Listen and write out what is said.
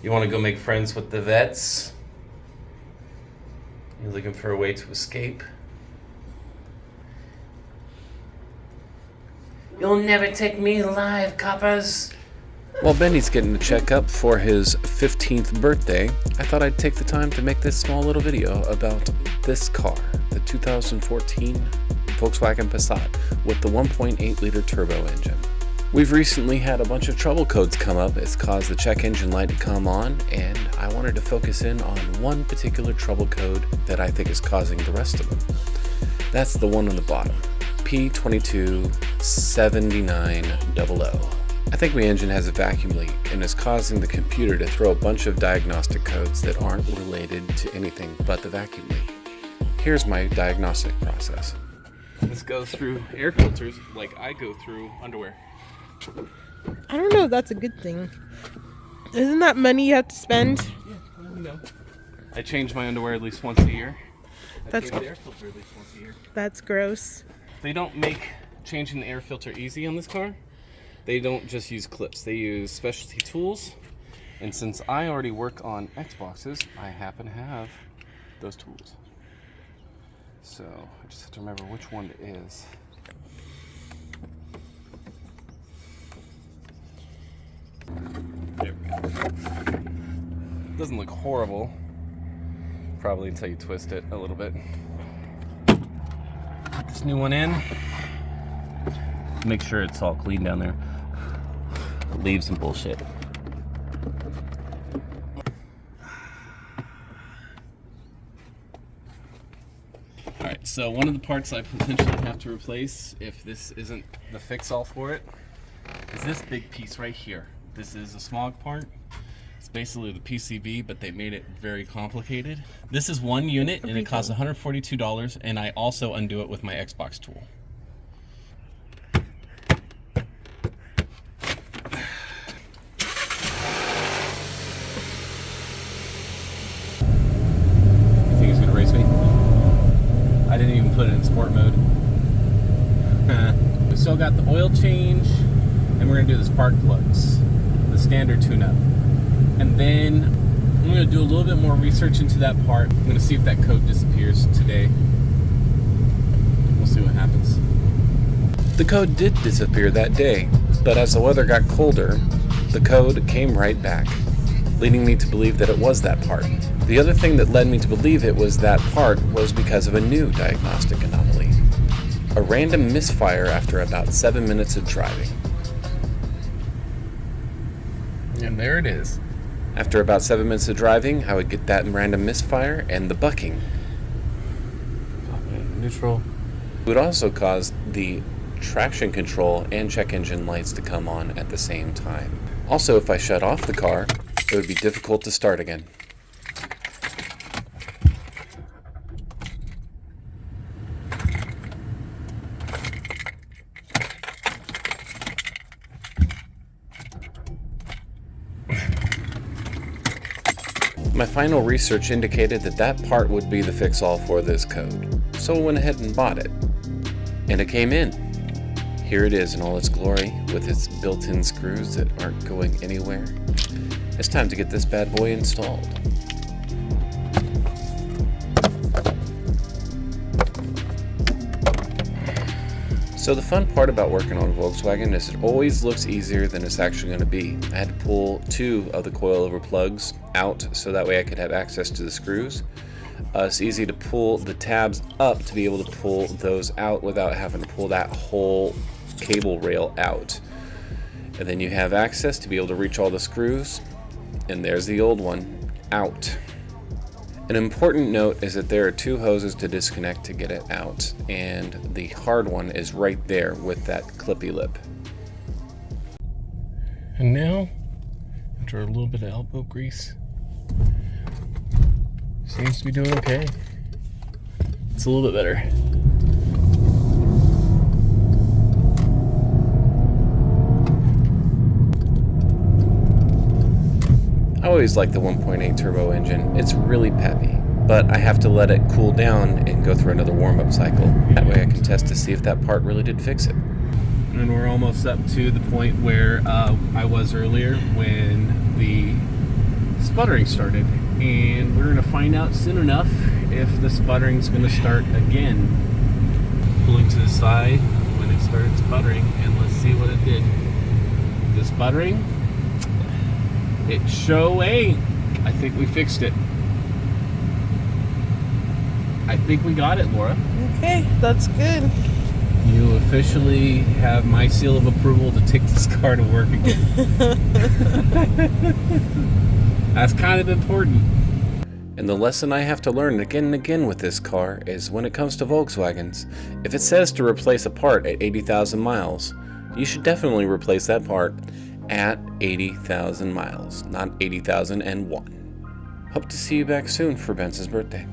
You want to go make friends with the vets? You're looking for a way to escape? You'll never take me alive, coppers. While Benny's getting a checkup for his 15th birthday, I thought I'd take the time to make this small little video about this car, the 2014 Volkswagen Passat with the 1.8 liter turbo engine. We've recently had a bunch of trouble codes come up. It's caused the check engine light to come on, and I wanted to focus in on one particular trouble code that I think is causing the rest of them. That's the one on the bottom, P227900. I think my engine has a vacuum leak and is causing the computer to throw a bunch of diagnostic codes that aren't related to anything but the vacuum leak. Here's my diagnostic process. This goes through air filters like I go through underwear. I don't know if that's a good thing. Isn't that money you have to spend? Yeah, you know. I change my underwear at least once a year. That's I change the air filter at least once a year. That's gross. They don't make changing the air filter easy on this car. They don't just use clips. They use specialty tools. And since I already work on Xboxes, I happen to have those tools. So I just have to remember which one it is. There we go. Doesn't look horrible, probably until you twist it a little bit. Put this new one in. Make sure it's all clean down there. Leave some bullshit. Alright, so one of the parts I potentially have to replace, if this isn't the fix-all for it, is this big piece right here. This is a smog part. It's basically the PCB, but they made it very complicated. This is one unit, and it costs $142, and I also undo it with my Xbox tool. You think he's gonna race me? I didn't even put it in sport mode. We still got the oil change, and we're gonna do the spark plugs, the standard tune-up. And then I'm gonna do a little bit more research into that part. I'm gonna see if that code disappears today. We'll see what happens. The code did disappear that day, but as the weather got colder, the code came right back, leading me to believe that it was that part. The other thing that led me to believe it was that part was because of a new diagnostic anomaly. A random misfire after about 7 minutes of driving. And there it is. After about 7 minutes of driving, I would get that random misfire and the bucking. Neutral. It would also cause the traction control and check engine lights to come on at the same time. Also, if I shut off the car, it would be difficult to start again. My final research indicated that that part would be the fix-all for this code, so I went ahead and bought it. And it came in. Here it is in all its glory, with its built-in screws that aren't going anywhere. It's time to get this bad boy installed. So the fun part about working on a Volkswagen is it always looks easier than it's actually going to be. I had to pull 2 of the coilover plugs out so that way I could have access to the screws. It's easy to pull the tabs up to be able to pull those out without having to pull that whole cable rail out. And then you have access to be able to reach all the screws, and there's the old one out. An important note is that there are 2 hoses to disconnect to get it out, and the hard one is right there with that clippy lip. And now, after a little bit of elbow grease, seems to be doing okay. It's a little bit better. I always like the 1.8 turbo engine. It's really peppy, but I have to let it cool down and go through another warm-up cycle. That way I can test to see if that part really did fix it. And we're almost up to the point where I was earlier when the sputtering started, and we're going to find out soon enough if the sputtering's going to start again. Pulling to the side when it started sputtering, and let's see what it did. The sputtering, it sure ain't. I think we fixed it. I think we got it, Laura. Okay, that's good. You officially have my seal of approval to take this car to work again. That's kind of important. And the lesson I have to learn again and again with this car is when it comes to Volkswagens, if it says to replace a part at 80,000 miles, you should definitely replace that part at 80,000 miles, not 80,001. Hope to see you back soon for Ben's birthday.